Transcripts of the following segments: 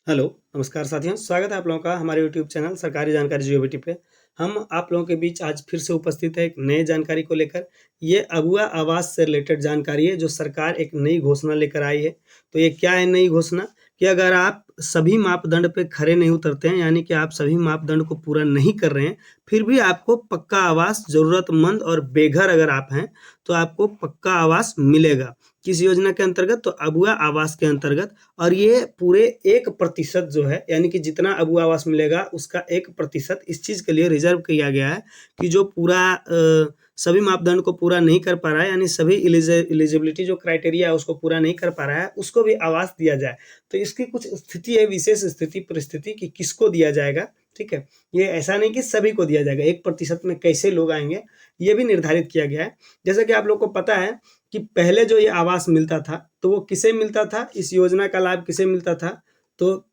Hello, नमस्कार साथियों, स्वागत है आप लोगों का हमारे यूट्यूब चैनल सरकारी जानकारी जीओबीटी पे। हम आप लोगों के बीच आज फिर से उपस्थित है एक नए जानकारी को लेकर। ये अगुआ आवास से रिलेटेड जानकारी है जो सरकार एक नई घोषणा लेकर आई है। तो ये क्या है नई घोषणा कि अगर आप सभी मापदंड पे खरे नहीं उतरते हैं, यानी कि आप सभी मापदंड को पूरा नहीं कर रहे हैं, फिर भी आपको पक्का आवास ज़रूरतमंद और बेघर अगर आप हैं, तो आपको पक्का आवास मिलेगा। किस योजना के अंतर्गत? तो अगुआ आवास के अंतर्गत। और ये पूरे 1% जो है, यानी कि जितना अगुआ आवास मिलेगा उसका 1% इस चीज़ के लिए रिजर्व किया गया है कि जो पूरा सभी मापदंड को पूरा नहीं कर पा रहा है, यानी सभी एलिजिबिलिटी जो क्राइटेरिया है उसको पूरा नहीं कर पा रहा है, उसको भी आवास दिया जाए। तो इसकी कुछ स्थिति है, विशेष स्थिति परिस्थिति कि किसको दिया जाएगा। ठीक है, ये ऐसा नहीं कि सभी को दिया जाएगा। 1% में कैसे लोग आएंगे ये भी निर्धारित किया गया है। जैसा कि आप लोग को पता है कि पहले जो ये आवास मिलता था तो वो किसे मिलता था, इस योजना का लाभ किसे मिलता था? तो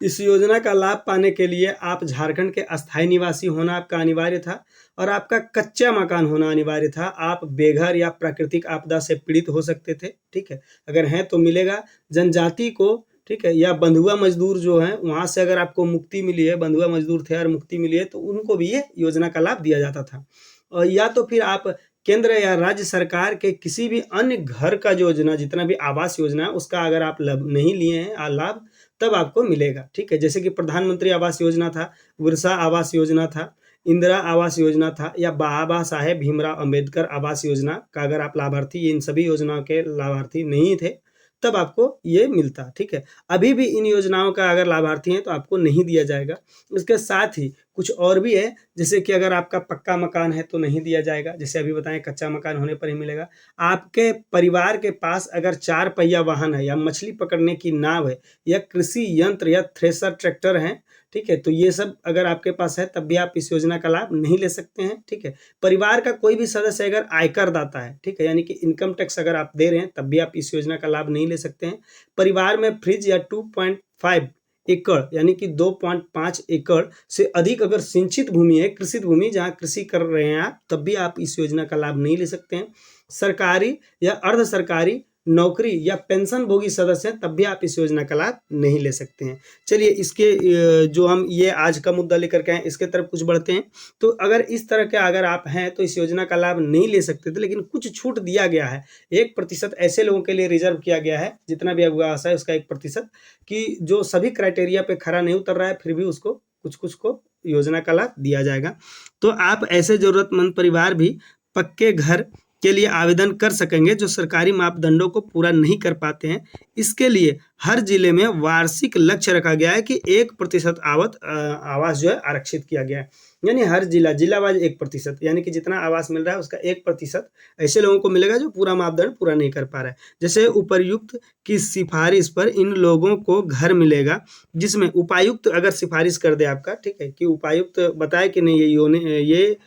इस योजना का लाभ पाने के लिए आप झारखंड के अस्थायी निवासी होना आपका अनिवार्य था और आपका कच्चा मकान होना अनिवार्य था। आप बेघर या प्राकृतिक आपदा से पीड़ित हो सकते थे। ठीक है, अगर हैं तो मिलेगा। जनजाति को, ठीक है, या बंधुआ मजदूर जो हैं वहाँ से अगर आपको मुक्ति मिली है, बंधुआ मजदूर थे और मुक्ति मिली है, तो उनको भी ये योजना का लाभ दिया जाता था। और या तो फिर आप केंद्र या राज्य सरकार के किसी भी अन्य घर का जो योजना, जितना भी आवास योजना है उसका अगर आप नहीं लिए हैं लाभ, तब आपको मिलेगा। ठीक है, जैसे कि प्रधानमंत्री आवास योजना था, विरसा आवास योजना था, इंदिरा आवास योजना था, या बाबा साहेब भीमराव अंबेडकर आवास योजना का अगर आप लाभार्थी, इन सभी योजनाओं के लाभार्थी नहीं थे, तब आपको ये मिलता। ठीक है, अभी भी इन योजनाओं का अगर लाभार्थी हैं तो आपको नहीं दिया जाएगा। इसके साथ ही कुछ और भी है, जैसे कि अगर आपका पक्का मकान है तो नहीं दिया जाएगा, जैसे अभी बताएं कच्चा मकान होने पर ही मिलेगा। आपके परिवार के पास अगर 4 पहिया वाहन है, या मछली पकड़ने की नाव है, या कृषि यंत्र या थ्रेसर ट्रैक्टर है, ठीक है, तो ये सब अगर आपके पास है तब भी आप इस योजना का लाभ नहीं ले सकते हैं। ठीक है, परिवार का कोई भी सदस्य अगर आयकर दाता है, ठीक है, यानी कि इनकम टैक्स अगर आप दे रहे हैं तब भी आप इस योजना का लाभ नहीं ले सकते हैं। परिवार में फ्रिज या 2.5 एकड़ यानी कि 2.5 एकड़ से अधिक अगर सिंचित भूमि है, कृषित भूमि जहाँ कृषि कर रहे हैं आप, तब भी आप इस योजना का लाभ नहीं ले सकते हैं। सरकारी या अर्ध सरकारी नौकरी या पेंशन भोगी सदस्य हैं, तब भी आप इस योजना का लाभ नहीं ले सकते हैं। चलिए इसके जो हम ये आज का मुद्दा लेकर के आए इसके तरफ कुछ बढ़ते हैं। तो अगर इस तरह के अगर आप हैं तो इस योजना का लाभ नहीं ले सकते थे, लेकिन कुछ छूट दिया गया है। 1% ऐसे लोगों के लिए रिजर्व किया गया है, जितना भी अगुआ आवास है उसका 1%, कि जो सभी क्राइटेरिया पे खरा नहीं उतर रहा है फिर भी उसको कुछ को योजना का लाभ दिया जाएगा। तो आप ऐसे जरूरतमंद परिवार भी पक्के घर के लिए आवेदन कर सकेंगे जो सरकारी मापदंडों को पूरा नहीं कर पाते हैं। इसके लिए हर जिले में वार्षिक लक्ष्य रखा गया है कि 1% आवास जो है आरक्षित किया गया है। यानी हर जिला वाइज 1%, यानी कि जितना आवास मिल रहा है उसका 1% ऐसे लोगों को मिलेगा जो पूरा मापदंड पूरा नहीं कर पा रहा है। जैसे उपर्युक्त की सिफारिश पर इन लोगों को घर मिलेगा, जिसमें उपायुक्त अगर सिफारिश कर दे आपका, ठीक है, कि उपायुक्त बताए कि नहीं ये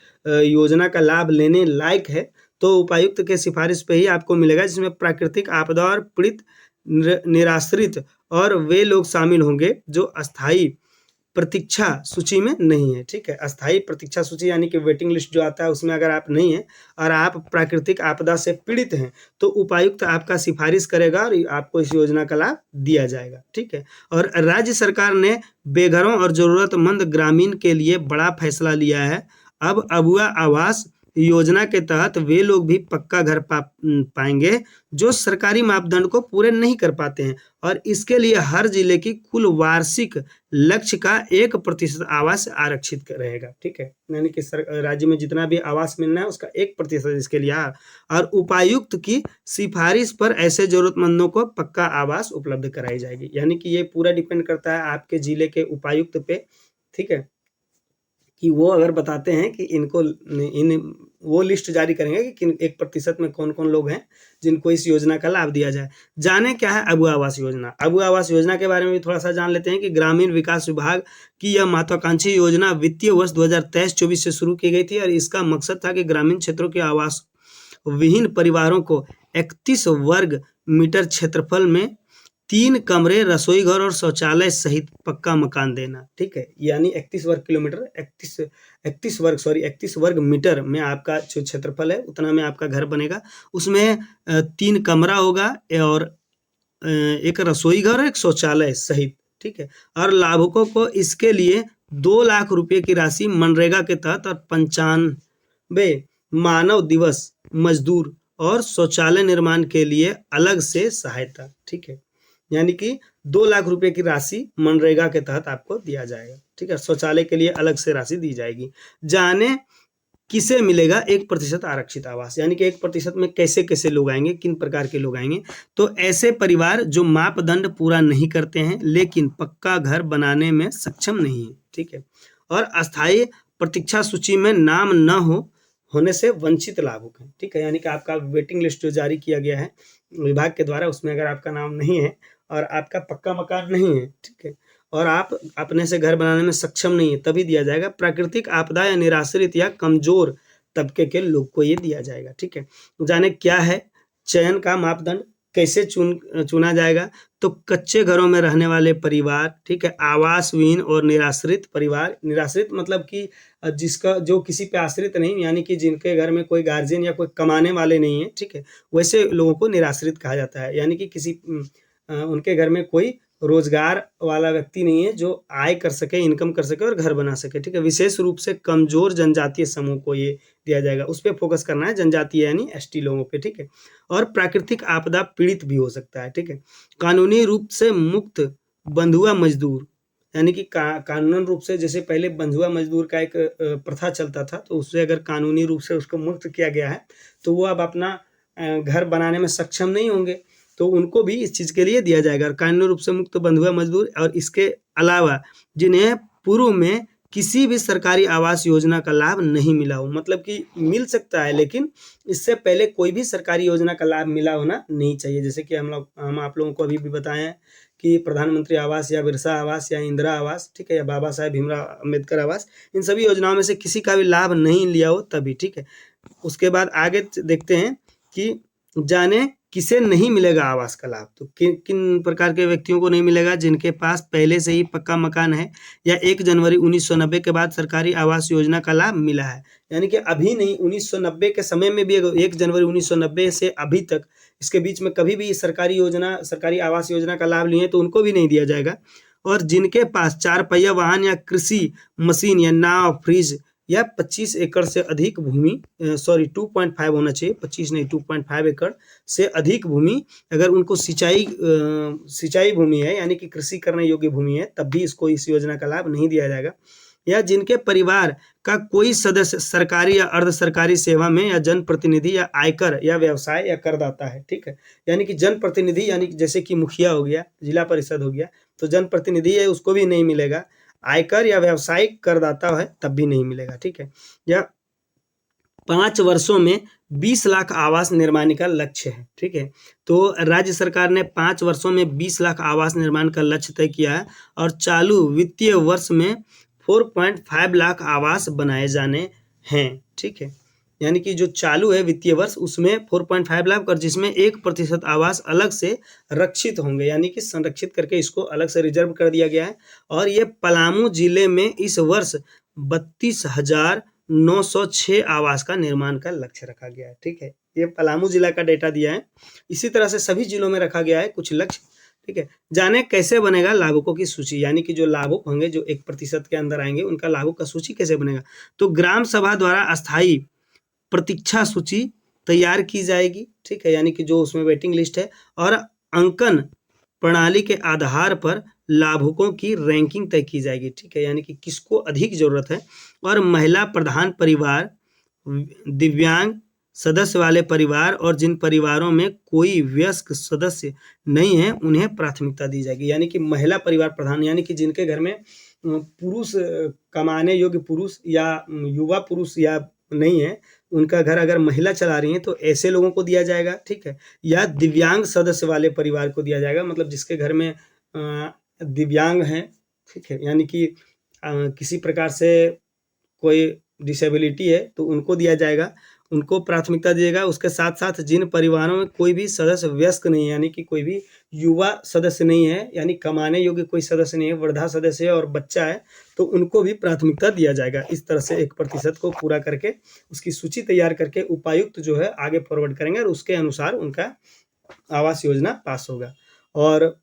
योजना का लाभ लेने लायक है, तो उपायुक्त के सिफारिश पे ही आपको मिलेगा, जिसमें प्राकृतिक आपदा और पीड़ित निराश्रित और वे लोग शामिल होंगे जो अस्थायी प्रतीक्षा सूची में नहीं है। ठीक है, अस्थायी प्रतीक्षा सूची यानी कि वेटिंग लिस्ट जो आता है उसमें अगर आप नहीं हैं और आप प्राकृतिक आपदा से पीड़ित हैं, तो उपायुक्त आपका सिफारिश करेगा और आपको इस योजना का लाभ दिया जाएगा। ठीक है, और राज्य सरकार ने बेघरों और जरूरतमंद ग्रामीण के लिए बड़ा फैसला लिया है। अब अगुआ आवास योजना के तहत वे लोग भी पक्का घर पाएंगे जो सरकारी मापदंड को पूरे नहीं कर पाते हैं, और इसके लिए हर जिले की कुल वार्षिक लक्ष्य का 1% आवास आरक्षित रहेगा। ठीक है, यानी कि राज्य में जितना भी आवास मिलना है उसका 1% इसके लिए और उपायुक्त की सिफारिश पर ऐसे जरूरतमंदों को पक्का आवास उपलब्ध कराई जाएगी। यानी कि ये पूरा डिपेंड करता है आपके जिले के उपायुक्त पे। ठीक है, कि वो अगर बताते हैं कि इनको वो लिस्ट जारी करेंगे कि किन 1% में कौन कौन लोग हैं जिनको इस योजना का लाभ दिया जाए। जाने क्या है अगुआ आवास योजना। अगुआ आवास योजना के बारे में भी थोड़ा सा जान लेते हैं कि ग्रामीण विकास विभाग की यह महत्वाकांक्षी योजना वित्तीय वर्ष 2023-24 से शुरू की गई थी, और इसका मकसद था कि ग्रामीण क्षेत्रों के आवास विहीन परिवारों को 31 वर्ग मीटर क्षेत्रफल में 3 कमरे, रसोई घर और शौचालय सहित पक्का मकान देना। ठीक है, यानी 31 वर्ग मीटर में आपका जो क्षेत्रफल है उतना में आपका घर बनेगा। उसमें 3 कमरा होगा और एक रसोई घर और एक शौचालय सहित ठीक है। और लाभुकों को इसके लिए 2 लाख रुपए की राशि मनरेगा के तहत और 95 मानव दिवस मजदूर और शौचालय निर्माण के लिए अलग से सहायता, ठीक है। यानी कि 2 लाख रुपए की राशि मनरेगा के तहत आपको दिया जाएगा, ठीक है। शौचालय के लिए अलग से राशि दी जाएगी। जाने किसे मिलेगा 1% आरक्षित आवास, यानी कि 1% में कैसे कैसे लोग आएंगे, किन प्रकार के लोग आएंगे। तो ऐसे परिवार जो मापदंड पूरा नहीं करते हैं लेकिन पक्का घर बनाने में सक्षम नहीं है, ठीक है। और अस्थायी प्रतीक्षा सूची में नाम न होने से वंचित लाभुक हैं, ठीक है। यानी कि आपका वेटिंग लिस्ट जो जारी किया गया है विभाग के द्वारा, उसमें अगर आपका नाम नहीं है और आपका पक्का मकान नहीं है, ठीक है, और आप अपने से घर बनाने में सक्षम नहीं है, तभी दिया जाएगा। प्राकृतिक आपदा या निराश्रित या कमजोर तबके के लोग को ये दिया जाएगा, ठीक है। जाने क्या है चयन का मापदंड, कैसे चुना जाएगा। तो कच्चे घरों में रहने वाले परिवार, ठीक है, आवास विहीन और निराश्रित परिवार। निराश्रित मतलब कि जिसका जो किसी पे आश्रित नहीं, यानी कि जिनके घर में कोई गार्जियन या कोई कमाने वाले नहीं है, ठीक है, वैसे लोगों को निराश्रित कहा जाता है। यानी कि किसी उनके घर में कोई रोजगार वाला व्यक्ति नहीं है जो आय कर सके, इनकम कर सके और घर बना सके, ठीक है। विशेष रूप से कमजोर जनजातीय समूह को ये दिया जाएगा, उस पर फोकस करना है, जनजातीय यानी एसटी लोगों पे, ठीक है। और प्राकृतिक आपदा पीड़ित भी हो सकता है, ठीक है। कानूनी रूप से मुक्त बंधुआ मजदूर, यानी कि कानूनन रूप से, जैसे पहले बंधुआ मजदूर का एक प्रथा चलता था, तो उससे अगर कानूनी रूप से उसको मुक्त किया गया है तो वो अब अपना घर बनाने में सक्षम नहीं होंगे, तो उनको भी इस चीज़ के लिए दिया जाएगा। और कानूनी रूप से मुक्त बंधुआ मजदूर और इसके अलावा जिन्हें पूर्व में किसी भी सरकारी आवास योजना का लाभ नहीं मिला हो, मतलब कि मिल सकता है लेकिन इससे पहले कोई भी सरकारी योजना का लाभ मिला होना नहीं चाहिए। जैसे कि हम आप लोगों को अभी भी बताए हैं कि प्रधानमंत्री आवास या बिरसा आवास या इंदिरा आवास, ठीक है, या बाबा साहेब भीमराव अम्बेडकर आवास, इन सभी योजनाओं में से किसी का भी लाभ नहीं लिया हो तभी, ठीक है। उसके बाद आगे देखते हैं कि जाने किसे नहीं मिलेगा आवास का लाभ। तो किन किन प्रकार के व्यक्तियों को नहीं मिलेगा, जिनके पास पहले से ही पक्का मकान है या 1 जनवरी 1990 के बाद सरकारी आवास योजना का लाभ मिला है। यानी कि अभी नहीं, 1990 के समय में भी 1 जनवरी 1990 से अभी तक इसके बीच में कभी भी सरकारी योजना, सरकारी आवास योजना का लाभ लिए तो उनको भी नहीं दिया जाएगा। और जिनके पास 4 पहिया वाहन या कृषि मशीन या नाव, फ्रिज या 25 एकड़ से अधिक भूमि, 2.5 होना चाहिए, 25 नहीं, 2.5 एकड़ से अधिक भूमि, अगर उनको सिंचाई भूमि है यानी कि कृषि करने योग्य भूमि है, तब भी इसको इस योजना का लाभ नहीं दिया जाएगा। या जिनके परिवार का कोई सदस्य सरकारी या अर्ध सरकारी सेवा में या जनप्रतिनिधि या आयकर या व्यवसाय या करदाता है, ठीक है। यानी कि जनप्रतिनिधि, यानी जैसे कि मुखिया हो गया, जिला परिषद हो गया, तो जनप्रतिनिधि है उसको भी नहीं मिलेगा। आयकर या व्यावसायिक करदाता है तब भी नहीं मिलेगा, ठीक है। या 5 वर्षों में 20 लाख आवास निर्माण का लक्ष्य है, ठीक है। तो राज्य सरकार ने 5 वर्षों में 20 लाख आवास निर्माण का लक्ष्य तय किया है और चालू वित्तीय वर्ष में 4.5 लाख आवास बनाए जाने हैं, ठीक है। यानी कि जो चालू है वित्तीय वर्ष उसमें 4.5 लाख और जिसमें 1% आवास अलग से रक्षित होंगे, यानी कि संरक्षित करके इसको अलग से रिजर्व कर दिया गया है। और ये पलामू जिले में इस वर्ष 32,906 आवास का निर्माण का लक्ष्य रखा गया है, ठीक है। ये पलामू जिला का डेटा दिया है, इसी तरह से सभी जिलों में रखा गया है कुछ लक्ष्य, ठीक है। जाने कैसे बनेगा लाभुकों की सूची, यानी कि जो लाभुक होंगे जो 1% के अंदर आएंगे उनका लाभुक का सूची कैसे बनेगा। तो ग्राम सभा द्वारा अस्थायी प्रतीक्षा सूची तैयार की जाएगी, ठीक है, यानी कि जो उसमें वेटिंग लिस्ट है। और अंकन प्रणाली के आधार पर लाभुकों की रैंकिंग तय की जाएगी, ठीक है, यानी कि किसको अधिक जरूरत है। और महिला प्रधान परिवार, दिव्यांग सदस्य वाले परिवार और जिन परिवारों में कोई वयस्क सदस्य नहीं है उन्हें प्राथमिकता दी जाएगी। यानी कि महिला परिवार प्रधान, यानी कि जिनके घर में पुरुष, कमाने योग्य पुरुष या युवा पुरुष या नहीं है, उनका घर अगर महिला चला रही है तो ऐसे लोगों को दिया जाएगा, ठीक है। या दिव्यांग सदस्य वाले परिवार को दिया जाएगा, मतलब जिसके घर में दिव्यांग हैं, ठीक है, यानी कि किसी प्रकार से कोई डिसेबिलिटी है तो उनको दिया जाएगा, उनको प्राथमिकता दिएगा। उसके साथ साथ जिन परिवारों में कोई भी सदस्य वयस्क नहीं है, यानी कि कोई भी युवा सदस्य नहीं है, यानी कमाने योग्य कोई सदस्य नहीं है, वृद्धा सदस्य है और बच्चा है, तो उनको भी प्राथमिकता दिया जाएगा। इस तरह से 1% को पूरा करके उसकी सूची तैयार करके उपायुक्त जो है आगे फॉरवर्ड करेंगे और उसके अनुसार उनका आवास योजना पास होगा। और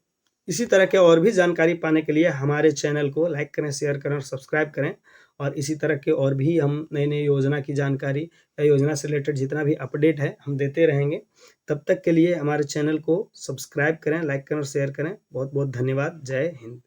इसी तरह के और भी जानकारी पाने के लिए हमारे चैनल को लाइक करें, शेयर करें और सब्सक्राइब करें। और इसी तरह के और भी हम नई-नई योजना की जानकारी या योजना से रिलेटेड जितना भी अपडेट है, हम देते रहेंगे। तब तक के लिए हमारे चैनल को सब्सक्राइब करें, लाइक करें और शेयर करें। बहुत-बहुत धन्यवाद। जय हिंद।